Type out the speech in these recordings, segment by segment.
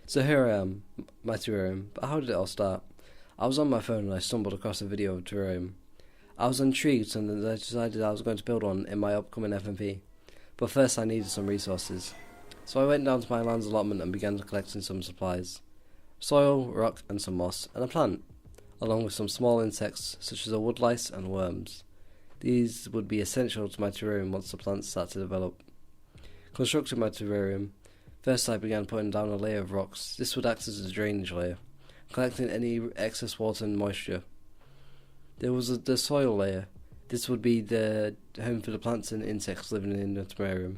So here I am, my terrarium, but how did it all start? I was on my phone and I stumbled across a video of a terrarium. I was intrigued and I decided I was going to build one in my upcoming FMP, but first I needed some resources. So I went down to my land's allotment and began collecting some supplies. Soil, rock and some moss, and a plant, along with some small insects such as a woodlice and worms. These would be essential to my terrarium once the plants start to develop. Constructing my terrarium, first I began putting down a layer of rocks. This would act as a drainage layer, collecting any excess water and moisture. There was the soil layer. This would be the home for the plants and insects living in the terrarium.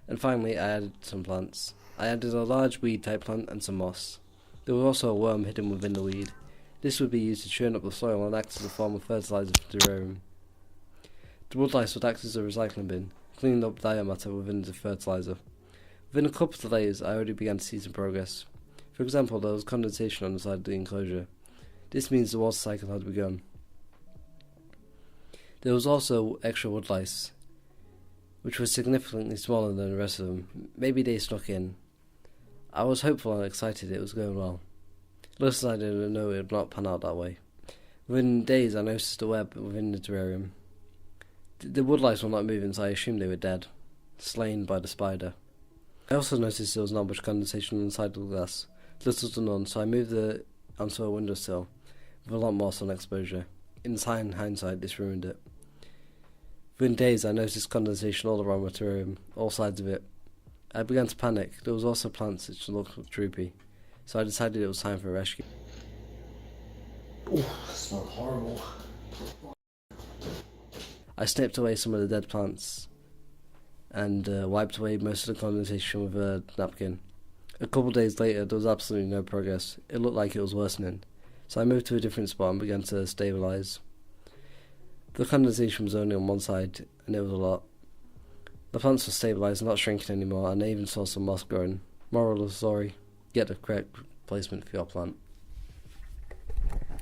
And finally I added some plants. I added a large weed type plant and some moss. There was also a worm hidden within the weed. This would be used to churn up the soil and act as a form of fertilizer for the terrarium. The woodlice would act as a recycling bin, cleaning up biomatter within the fertilizer. Within a couple of layers I already began to see some progress. For example, there was condensation on the side of the enclosure. This means the water cycle had begun. There was also extra woodlice, which was significantly smaller than the rest of them. Maybe they snuck in. I was hopeful and excited it was going well. Little I didn't know it would not pan out that way. Within days I noticed a web within the terrarium. The woodlice were not moving, so I assumed they were dead, slain by the spider. I also noticed there was not much condensation on the side of the glass, little to none, so I moved it onto a windowsill with a lot more sun exposure. In hindsight, this ruined it. Within days I noticed condensation all around my terrarium, all sides of it. I began to panic. There was also plants which looked droopy, so I decided it was time for a rescue. Ooh, that smells horrible. I snipped away some of the dead plants and wiped away most of the condensation with a napkin. A couple of days later there was absolutely no progress. It looked like it was worsening, so I moved to a different spot and began to stabilise. The condensation was only on one side, and it was a lot. The plants were stabilised, not shrinking anymore, and I even saw some moss growing. Moral of the story, get the correct placement for your plant.